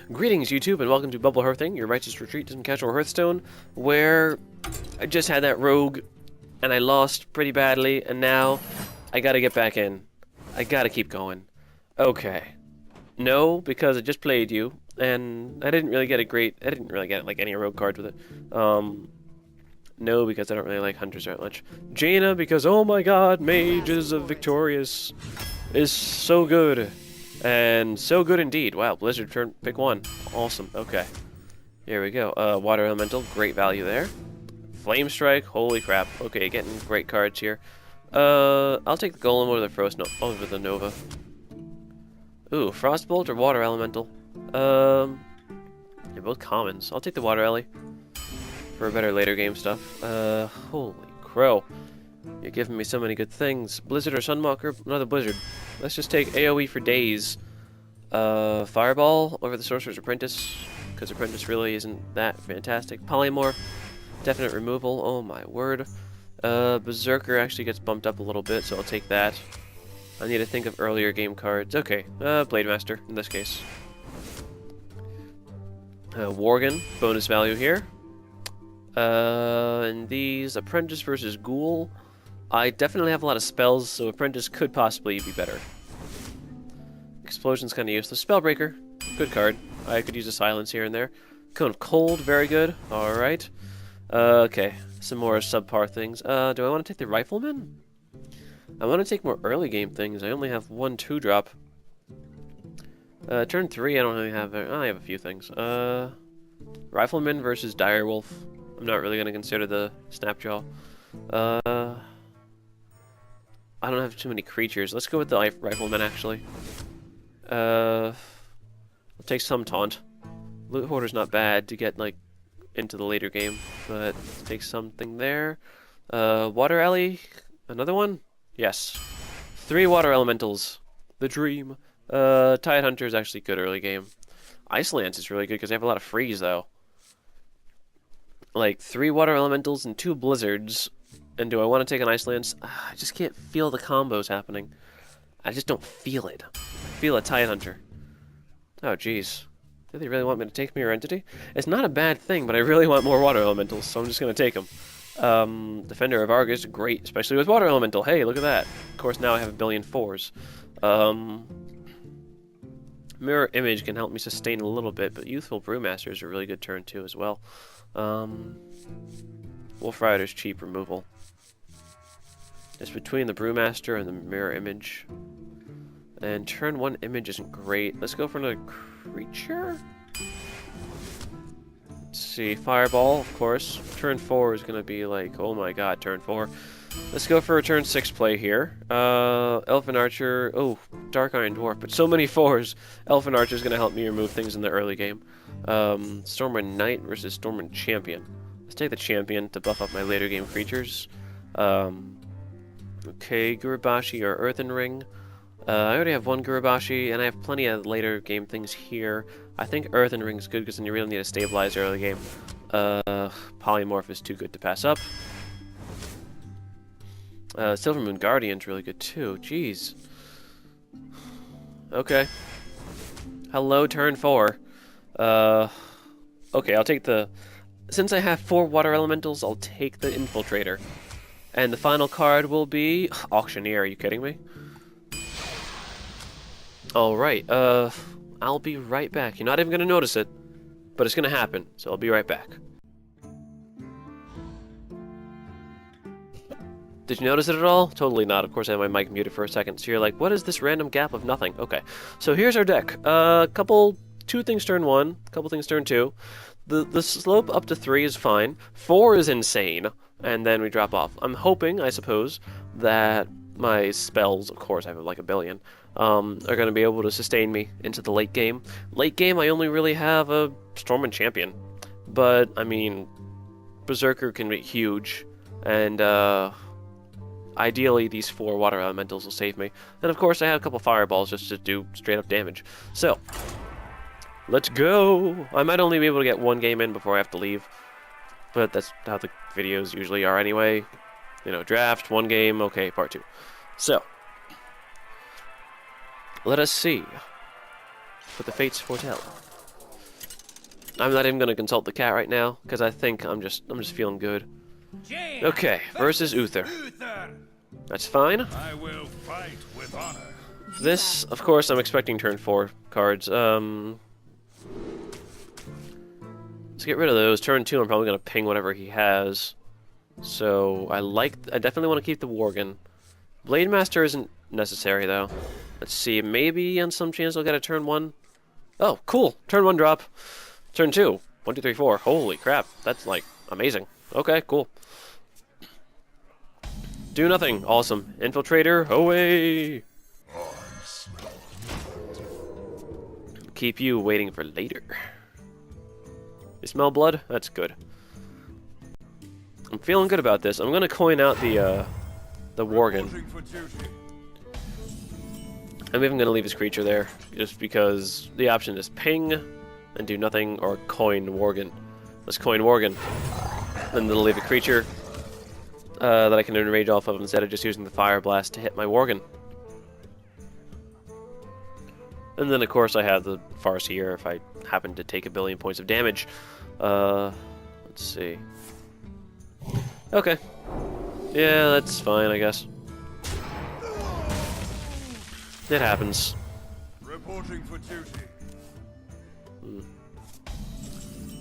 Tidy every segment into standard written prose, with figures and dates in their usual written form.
Greetings, YouTube, and welcome to Bubble Hearthing, your righteous retreat to some casual Hearthstone, where I just had that rogue, and I lost pretty badly, and now I gotta get back in. I gotta keep going. Okay. No, because I just played you, and I didn't really get like any rogue cards with it. No, because I don't really like hunters that much. Jaina, because oh my god, Mage is victorious, is so good. And so good indeed. Wow, Blizzard turn pick one. Awesome. Okay. Here we go. Water Elemental, great value there. Flame Strike, holy crap. Okay, getting great cards here. I'll take the Golem over the over the Nova. Ooh, Frostbolt or Water Elemental? They're both commons. I'll take the Water Ele for better later game stuff. Holy crow. You're giving me so many good things. Blizzard or Sunwalker? Another Blizzard. Let's just take AoE for days. Fireball over the Sorcerer's Apprentice, because Apprentice really isn't that fantastic. Polymorph, definite removal. Oh my word. Berserker actually gets bumped up a little bit, so I'll take that. I need to think of earlier game cards. Okay, Blade Master in this case. Worgen, bonus value here. And these Apprentice versus Ghoul. I definitely have a lot of spells, so Apprentice could possibly be better. Explosion's kind of useless. Spellbreaker, good card. I could use a silence here and there. Cone of Cold, very good. Alright. Okay, some more subpar things. Do I want to take the Rifleman? I want to take more early game things. I only have one 2-drop. Turn 3, I don't really have... I have a few things. Rifleman versus Direwolf. I'm not really going to consider the Snapjaw. I don't have too many creatures. Let's go with the Rifleman, actually. I'll take some Taunt. Loot Hoarder's not bad to get, like, into the later game, but let's take something there. Water Alley? Another one? Yes. 3 Water Elementals. The dream. Tide Hunter is actually good early game. Ice Lance is really good because they have a lot of freeze, though. Like, 3 Water Elementals and 2 Blizzards. And do I want to take an Ice Lance? I just can't feel the combos happening. I just don't feel it. I feel a Tide Hunter. Oh, jeez. Do they really want me to take Mirror Entity? It's not a bad thing, but I really want more Water Elementals, so I'm just going to take them. Defender of Argus, great, especially with Water Elemental. Hey, look at that. Of course, now I have a billion 4s. Mirror Image can help me sustain a little bit, but Youthful Brewmaster is a really good turn, too, as well. Wolf Rider's cheap removal. It's between the Brewmaster and the Mirror Image. And turn 1 image isn't great. Let's go for another creature? Let's see, Fireball, of course. Turn 4 is going to be like, oh my god, turn 4. Let's go for a turn 6 play here. Elfin Archer, oh, Dark Iron Dwarf, but so many 4s. Elfin Archer is going to help me remove things in the early game. Stormwind Knight versus Stormwind Champion. Let's take the Champion to buff up my later game creatures. Okay, Gurubashi or Earthen Ring. I already have one Gurubashi, and I have plenty of later game things here. I think Earthen Ring's good because then you really need to stabilize early game. Polymorph is too good to pass up. Silvermoon Guardian's really good too. Jeez. Okay. Hello, turn 4. Okay, I'll take the... Since I have 4 Water Elementals, I'll take the Infiltrator. And the final card will be... Auctioneer, are you kidding me? Alright, I'll be right back. You're not even going to notice it, but it's going to happen, so I'll be right back. Did you notice it at all? Totally not. Of course, I have my mic muted for a second, so you're like, what is this random gap of nothing? Okay, so here's our deck. 2 things turn 1, couple things turn 2. The slope up to 3 is fine. 4 is insane, and then we drop off. I'm hoping, I suppose, that my spells, of course, I have like a billion, are going to be able to sustain me into the late game. Late game, I only really have a Stormwind Champion, but, I mean, Berserker can be huge, and, ideally, these 4 Water Elementals will save me. And, of course, I have a couple Fireballs just to do straight-up damage. So, let's go! I might only be able to get 1 game in before I have to leave, but that's how the videos usually are anyway. You know, draft, 1 game, okay, part 2. So, let us see what the fates foretell. I'm not even gonna consult the cat right now because I think I'm just feeling good. Okay, versus Uther. That's fine. I will fight with honor. This, of course, I'm expecting turn 4 cards. Let's get rid of those. Turn 2, I'm probably gonna ping whatever he has. So I definitely want to keep the Worgen. Blade Master isn't necessary though. Let's see, maybe on some chance I'll get a turn 1. Oh, cool. Turn 1 drop. Turn 2. 1, 2, 3, 4. Holy crap. That's like amazing. Okay, cool. Do nothing. Awesome. Infiltrator, away! Keep you waiting for later. You smell blood? That's good. I'm feeling good about this. I'm gonna coin out the Worgen. I'm even gonna leave his creature there, just because the option is ping and do nothing, or coin Worgen. Let's coin Worgen. Then they'll leave a creature that I can enrage off of instead of just using the Fire Blast to hit my Worgen. And then, of course, I have the Farseer if I happen to take 1,000,000,000 points of damage. Let's see. Okay. Yeah, that's fine, I guess. It happens. Reporting for duty.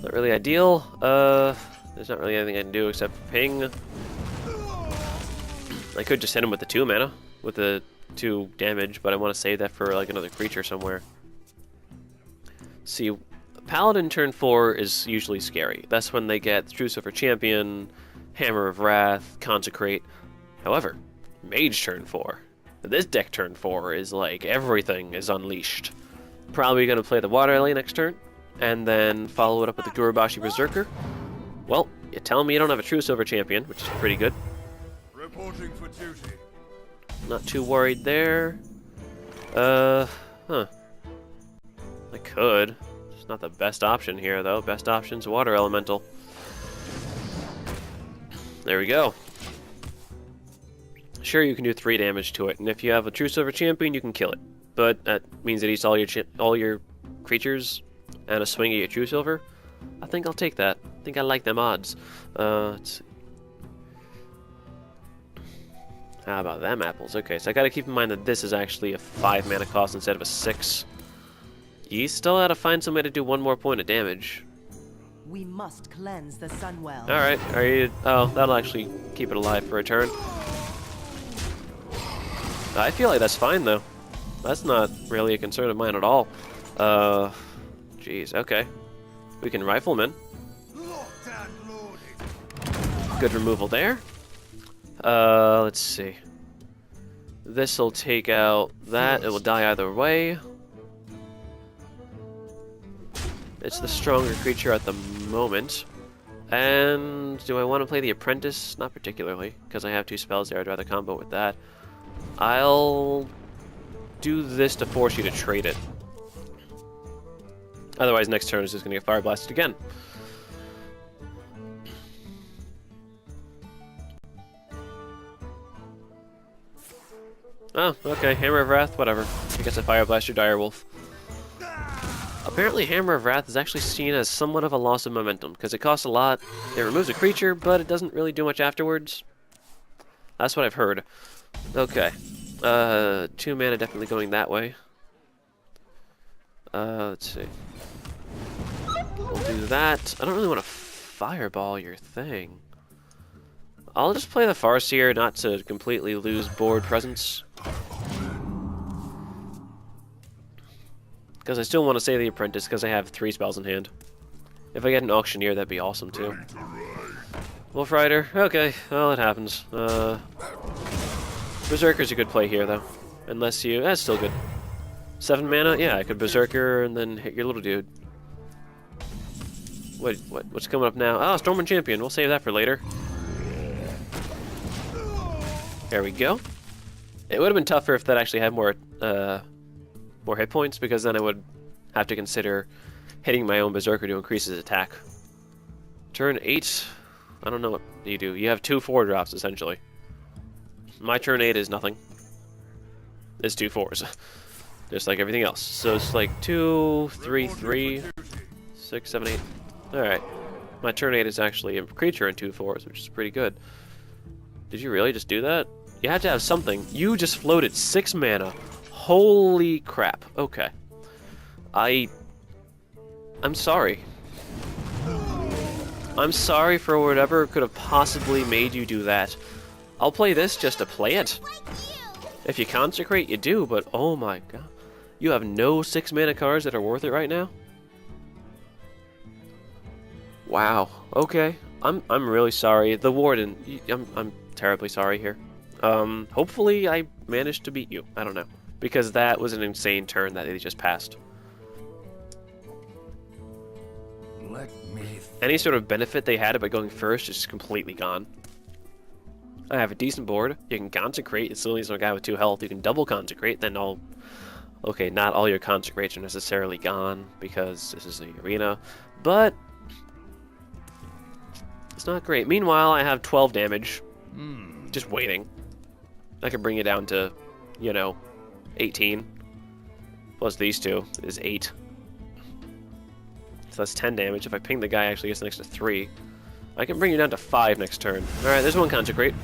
Not really ideal. There's not really anything I can do except ping. I could just hit him with the 2 mana, with the 2 damage, but I want to save that for like another creature somewhere. See, Paladin turn 4 is usually scary. That's when they get True Silver Champion, Hammer of Wrath, Consecrate. However, Mage turn 4. This deck turn 4 is like everything is unleashed. Probably going to play the Water Alley next turn, and then follow it up with the Gurubashi Berserker. Well, you tell me you don't have a True Silver Champion, which is pretty good. Reporting for duty. Not too worried there. Huh. I could. It's not the best option here, though. Best option's Water Elemental. There we go. Sure, you can do 3 damage to it, and if you have a True Silver Champion, you can kill it. But that means it eats all your creatures and a swing at your True Silver. I think I'll take that. I think I like them odds. Let's see. How about them apples? Okay, so I gotta keep in mind that this is actually a 5 mana cost instead of a 6. You still gotta find some way to do 1 more point of damage. We must cleanse the Sunwell. Alright, are you... Oh, that'll actually keep it alive for a turn. I feel like that's fine, though. That's not really a concern of mine at all. Jeez, okay. We can rifle him in. Good removal there. Let's see. This'll take out that. It will die either way. It's the stronger creature at the moment. And do I want to play the Apprentice? Not particularly, because I have 2 spells there. I'd rather combo with that. I'll do this to force you to trade it. Otherwise, next turn is just going to get Fire Blasted again. Oh, okay. Hammer of Wrath, whatever. I guess I Fire Blast your Direwolf. Apparently, Hammer of Wrath is actually seen as somewhat of a loss of momentum, because it costs a lot, it removes a creature, but it doesn't really do much afterwards. That's what I've heard. Okay. 2 mana definitely going that way. Let's see. We'll do that. I don't really want to fireball your thing. I'll just play the Farseer not to completely lose board presence. Because I still want to save the Apprentice because I have 3 spells in hand. If I get an Auctioneer, that'd be awesome too. Wolf Rider, okay, well, it happens. Berserker's a good play here though. Unless you, that's still good. 7 mana, yeah, I could Berserker and then hit your little dude. What's coming up now? Oh, Stormwind Champion, we'll save that for later. There we go. It would have been tougher if that actually had more hit points, because then I would have to consider hitting my own Berserker to increase his attack. Turn 8, I don't know what you do. You have 2 4-drops, essentially. My turn 8 is nothing. It's 2 4s. Just like everything else. So it's like 2, 3, 3, 6, 7, 8. Alright. My turn 8 is actually a creature in 2/4s, which is pretty good. Did you really just do that? You have to have something. You just floated 6 mana. Holy crap. Okay. I'm sorry. I'm sorry for whatever could have possibly made you do that. I'll play this just to play it. If you consecrate, you do, but oh my god. You have no 6 mana cards that are worth it right now? Wow. Okay. I'm really sorry. The Warden, I'm terribly sorry here. Hopefully I managed to beat you. I don't know. Because that was an insane turn that they just passed. Let me. Any sort of benefit they had by going first is completely gone. I have a decent board. You can consecrate. It's only a guy with 2 health. You can double consecrate. Then all. Okay, not all your consecrates are necessarily gone because this is the arena, but it's not great. Meanwhile, I have 12 damage, just waiting. I can bring it down to, you know, 18. Plus these 2 is 8. So that's 10 damage. If I ping the guy, actually gets an extra 3. I can bring you down to 5 next turn. Alright, there's 1 consecrate.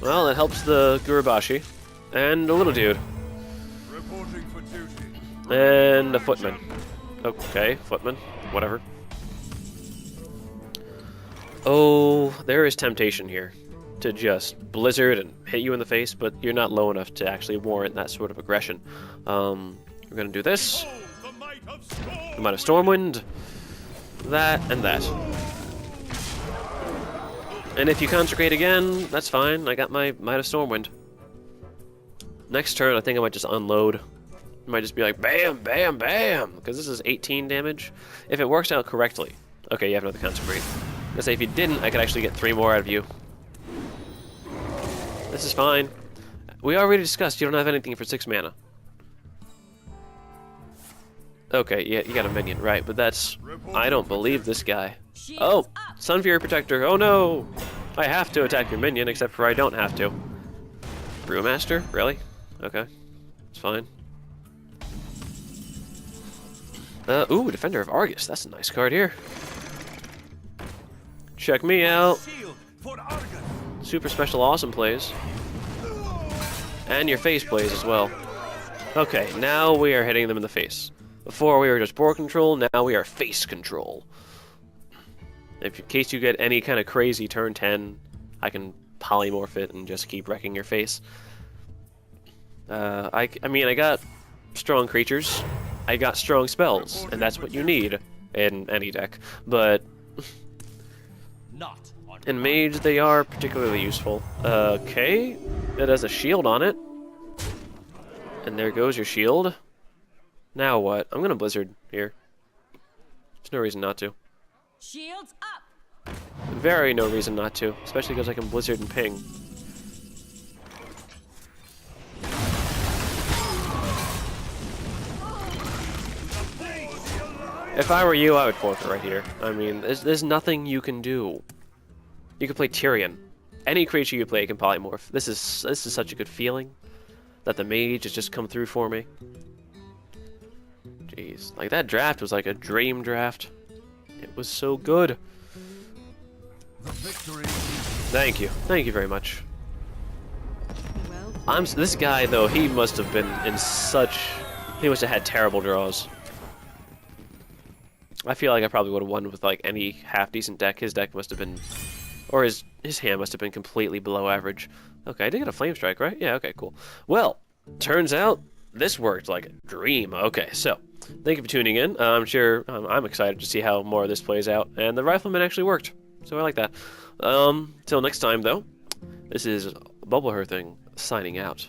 Well, that helps the Gurubashi. And a little dude. Reporting for duty. And a footman. Okay, footman. Whatever. Oh, there is temptation here to just blizzard and hit you in the face, but you're not low enough to actually warrant that sort of aggression. We're gonna do this. The might of storm. The Might of Stormwind. That and that. And if you consecrate again, that's fine. I got my Might of Stormwind. Next turn, I think I might just unload. It might just be like, bam, bam, bam, because this is 18 damage. If it works out correctly. Okay, you have another consecrate. Let's say if you didn't, I could actually get 3 more out of you. This is fine. We already discussed you don't have anything for 6 mana. Okay, yeah, you got a minion, right, but that's... I don't believe this guy. Oh, Sun Fury Protector, oh no! I have to attack your minion, except for I don't have to. Brewmaster? Really? Okay, it's fine. Ooh, Defender of Argus. That's a nice card here. Check me out. Shield for Argus. Super special awesome plays. And your face plays as well. Okay, now we are hitting them in the face. Before we were just board control, now we are face control. In case you get any kind of crazy turn 10, I can polymorph it and just keep wrecking your face. I mean, I got strong creatures, I got strong spells, and that's what you need in any deck. But in Mage, they are particularly useful. Okay, it has a shield on it. And there goes your shield. Now what? I'm gonna Blizzard here. There's no reason not to. Shields up. Very no reason not to, especially because I can Blizzard and ping. If I were you, I would forfeit right here. I mean, there's nothing you can do. You can play Tyrion. Any creature you play can polymorph. This is such a good feeling that the Mage has just come through for me. Jeez, like that draft was like a dream draft. It was so good. The victory. Thank you very much. Well, This guy though, he must have been in such. He must have had terrible draws. I feel like I probably would have won with like any half decent deck. His deck must have been, or his hand must have been completely below average. Okay, I did get a Flame Strike, right? Yeah, okay, cool. Well, turns out this worked like a dream. Okay, so thank you for tuning in. I'm sure I'm excited to see how more of this plays out, and the Rifleman actually worked, so I like that. Till next time, though, this is Bubble Hearthing signing out.